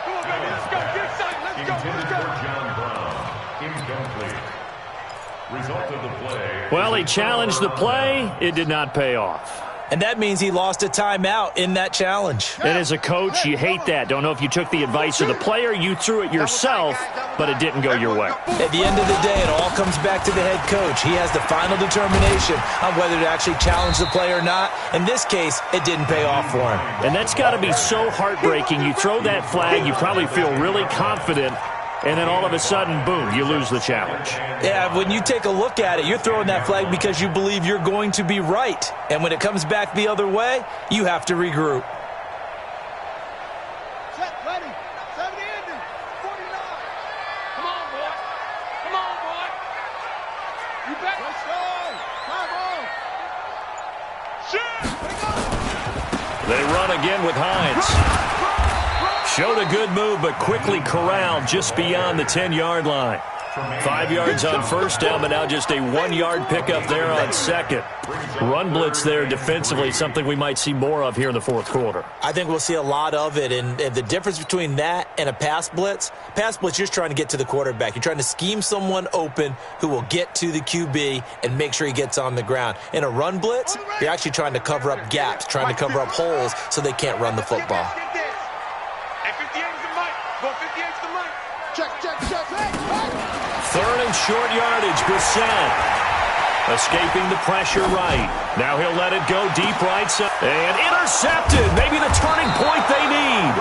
Come on, baby, let's go. Get excited. Let's go. Let's go. John Brown, incomplete. Result of the play. Well, he challenged the play. It did not pay off. And that means he lost a timeout in that challenge. And as a coach, you hate that. Don't know if you took the advice of the player, you threw it yourself, but it didn't go your way. At the end of the day, it all comes back to the head coach. He has the final determination on whether to actually challenge the play or not. In this case, it didn't pay off for him. And that's got to be so heartbreaking. You throw that flag, you probably feel really confident, and then all of a sudden, boom, you lose the challenge. Yeah, when you take a look at it, you're throwing that flag because you believe you're going to be right. And when it comes back the other way, you have to regroup. Set, ready. 70 Indy. 49. Come on, boy. Come on, boy. You bet. Let's go. Come on. Shit. They run again with Hines. Showed a good move, but quickly corralled just beyond the 10-yard line. 5 yards on first down, but now just a 1-yard pickup there on second. Run blitz there defensively, something we might see more of here in the fourth quarter. I think we'll see a lot of it, and the difference between that and a pass blitz, you're just trying to get to the quarterback. You're trying to scheme someone open who will get to the QB and make sure he gets on the ground. In a run blitz, you're actually trying to cover up gaps, trying to cover up holes so they can't run the football. Third and short yardage, Brissett. Escaping the pressure right. Now he'll let it go deep right side. And intercepted. Maybe the turning point they need.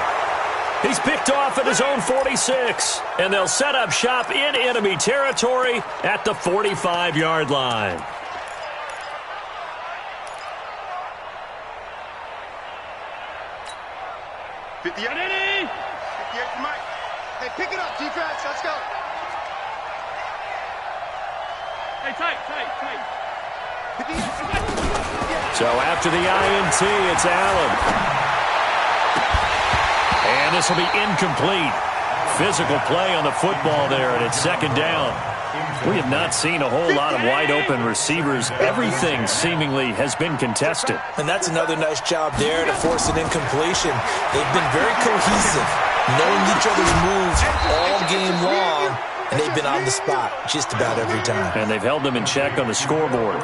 He's picked off at his own 46. And they'll set up shop in enemy territory at the 45-yard line. Hey, pick it up, defense. Let's go. Hey, tight. So after the INT, it's Allen. And this will be incomplete. Physical play on the football there, and it's second down. We have not seen a whole lot of wide-open receivers. Everything seemingly has been contested. And that's another nice job there to force an incompletion. They've been very cohesive, knowing each other's moves all game long, and they've been on the spot just about every time. And they've held them in check on the scoreboard.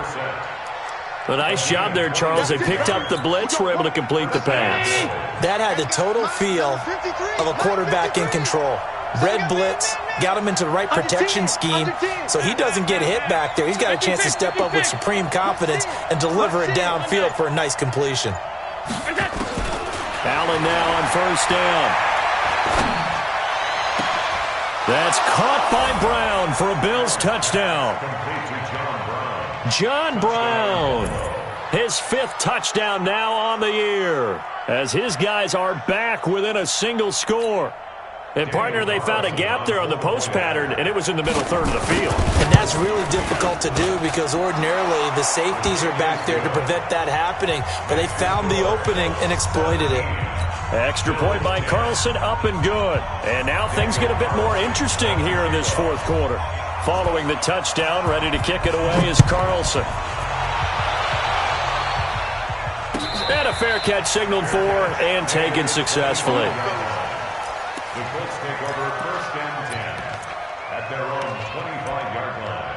A nice job there, Charles. They picked up the blitz, were able to complete the pass. That had the total feel of a quarterback in control. Red blitz, got him into the right protection scheme, so he doesn't get hit back there. He's got a chance to step up with supreme confidence and deliver it downfield for a nice completion. Allen now on first down. That's caught by Brown for a Bills touchdown. John Brown, his 5th touchdown now on the year, as his guys are back within a single score. And, partner, they found a gap there on the post pattern, and it was in the middle third of the field. And that's really difficult to do because ordinarily the safeties are back there to prevent that happening. But they found the opening and exploited it. Extra point by Carlson, up and good. And now things get a bit more interesting here in this fourth quarter. Following the touchdown, ready to kick it away is Carlson. And a fair catch signaled for and taken successfully. The Colts take over first and 10 at their own 25-yard line.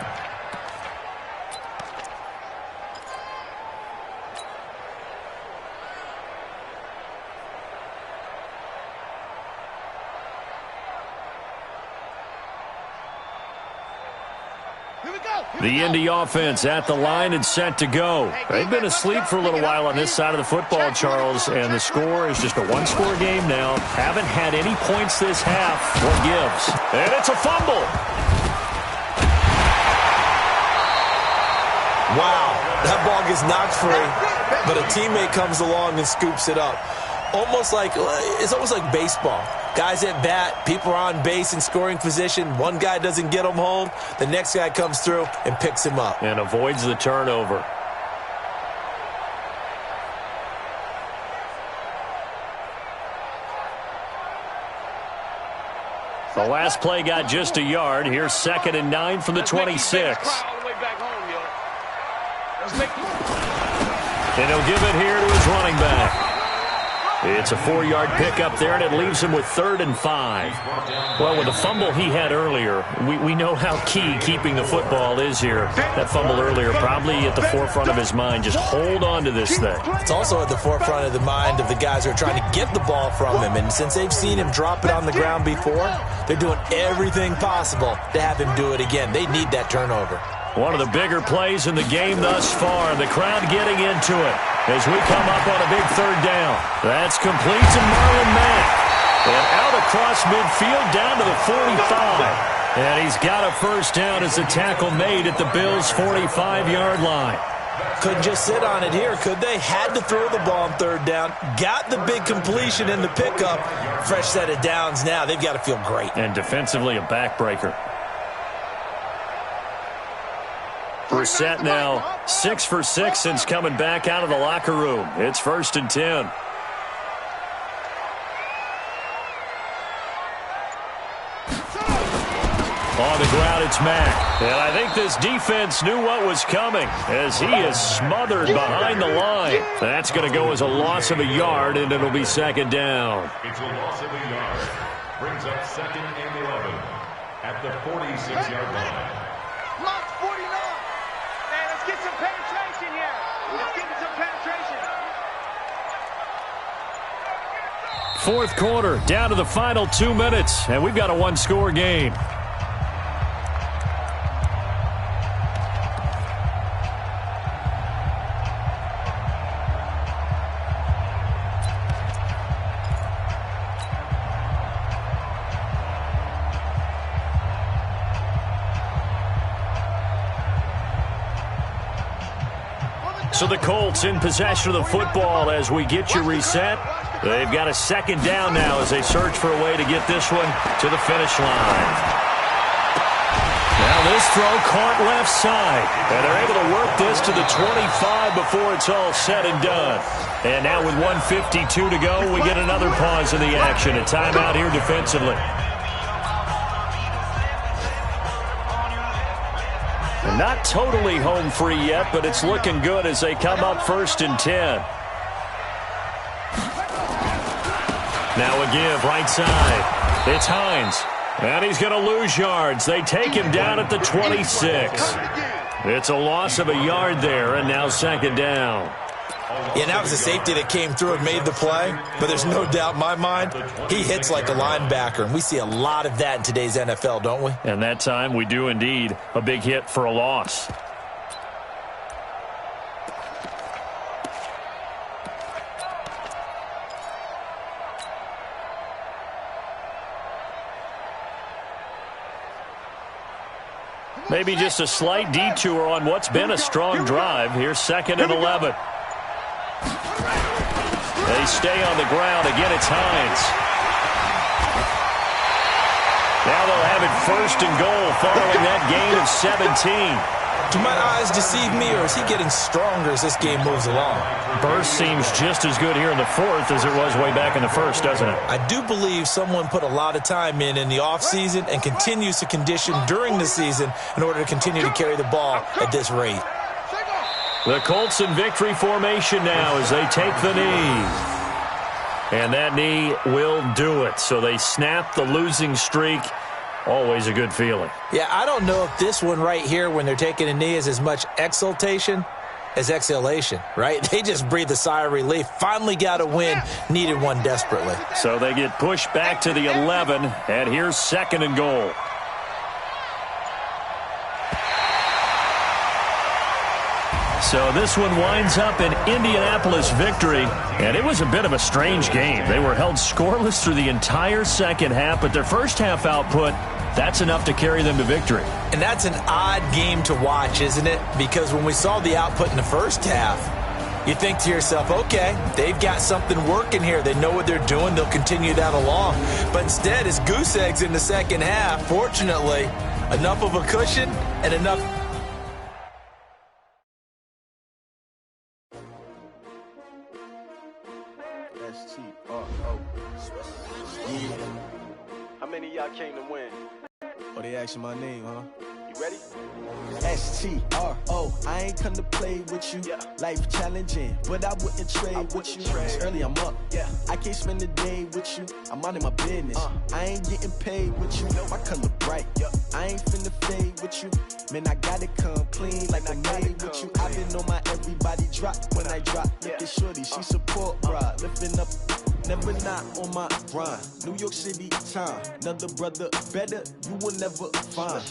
The Indy offense at the line and set to go. They've been asleep for a little while on this side of the football, Charles, and the score is just a one-score game now. Haven't had any points this half. What gives? And it's a fumble. Wow, that ball gets knocked free, but a teammate comes along and scoops it up. It's almost like baseball. Guys at bat, people are on base in scoring position. One guy doesn't get him home. The next guy comes through and picks him up. And avoids the turnover. The last play got just a yard. Here's 2nd and 9 from the 26. And he'll give it here to his running back. It's a 4-yard pickup there, and it leaves him with 3rd and 5. Well, with the fumble he had earlier, we know how key keeping the football is here. That fumble earlier probably at the forefront of his mind. Just hold on to this thing. It's also at the forefront of the mind of the guys who are trying to get the ball from him. And since they've seen him drop it on the ground before, they're doing everything possible to have him do it again. They need that turnover. One of the bigger plays in the game thus far. The crowd getting into it as we come up on a big 3rd down. That's complete to Marlon Mack. And out across midfield down to the 45. And he's got a first down as the tackle made at the Bills' 45-yard line. Couldn't just sit on it here, could they? Had to throw the ball on 3rd down. Got the big completion in the pickup. Fresh set of downs now. They've got to feel great. And defensively a backbreaker. Brissett now 6 for 6 since coming back out of the locker room. It's 1st and 10. On the ground, it's Mack. And I think this defense knew what was coming as he is smothered behind the line. That's going to go as a loss of a yard, and it'll be 2nd down. It's a loss of a yard. Brings up 2nd and 11 at the 46-yard line. Lost 49. Man, let's get some penetration here. Let's get some penetration. 4th quarter, down to the final 2 minutes, and we've got a one-score game. So the Colts in possession of the football as we get you reset. They've got a 2nd down now as they search for a way to get this one to the finish line. Now this throw caught left side. And they're able to work this to the 25 before it's all said and done. And now with 1:52 to go, we get another pause in the action. A timeout here defensively. Not totally home free yet, but it's looking good as they come up 1st and 10. Now a give right side. It's Hines. And he's going to lose yards. They take him down at the 26. It's a loss of a yard there, and now 2nd down. Yeah, that was a safety that came through and made the play, but there's no doubt in my mind he hits like a linebacker, and we see a lot of that in today's NFL, don't we? And that time we do indeed. A big hit for a loss. Maybe just a slight detour on what's been a strong drive. Here's 2nd and 11. They stay on the ground. Again, it's Hines. Now they'll have it 1st and goal following that gain of 17. Do my eyes deceive me, or is he getting stronger as this game moves along? Burst seems just as good here in the 4th as it was way back in the 1st, doesn't it? I do believe someone put a lot of time in the offseason and continues to condition during the season in order to continue to carry the ball at this rate. The Colts in victory formation now as they take the knee. And that knee will do it. So they snap the losing streak. Always a good feeling. Yeah, I don't know if this one right here when they're taking a knee is as much exultation as exhalation, right? They just breathe a sigh of relief. Finally got a win. Needed one desperately. So they get pushed back to the 11. And here's 2nd and goal. So this one winds up an Indianapolis victory, and it was a bit of a strange game. They were held scoreless through the entire 2nd half, but their first half output, that's enough to carry them to victory. And that's an odd game to watch, isn't it? Because when we saw the output in the first half, you think to yourself, okay, they've got something working here. They know what they're doing. They'll continue that along. But instead, it's goose eggs in the 2nd half. Fortunately, enough of a cushion and enough. How many of y'all came to win? Oh, they asking my name, huh? You ready? STRO, I ain't come to play with you. Yeah. Life challenging, but I wouldn't trade with you. trade. It's early, I'm up. Yeah. I can't spend the day with you. I'm out of my business. I ain't getting paid with you. My color bright. I ain't finna fade with you. Man, I gotta come clean like I made with you. I've been on my everybody drop when I drop. Look at shorty, she support ride. Lifting up, never not on my grind. New York City time, another brother better, you will never find.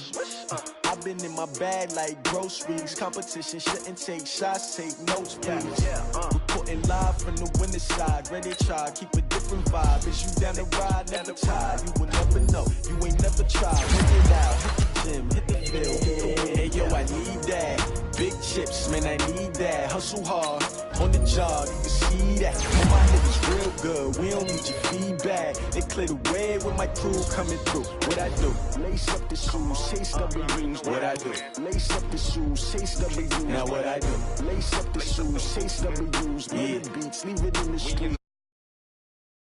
I've been in my bag like groceries. Competition shouldn't take shots, take notes, please. Reporting live from the winning side. Ready to try, keep a different vibe. Is you down the ride, never tired. You will never know, you ain't never tried. Hit it out, hit the gym, hit the field. Hey yo, I need that. Big chips, man, I need that. Hustle hard, on the job, you can see that. Oh, my niggas real good, we don't need your feedback. They clear the way with my crew coming through. What I do? Lace up the shoes, chase W's. What I do? Lace up the shoes, chase W's. Now what I do? Lace up the shoes, chase W's. Yeah, beats, leave it in the street.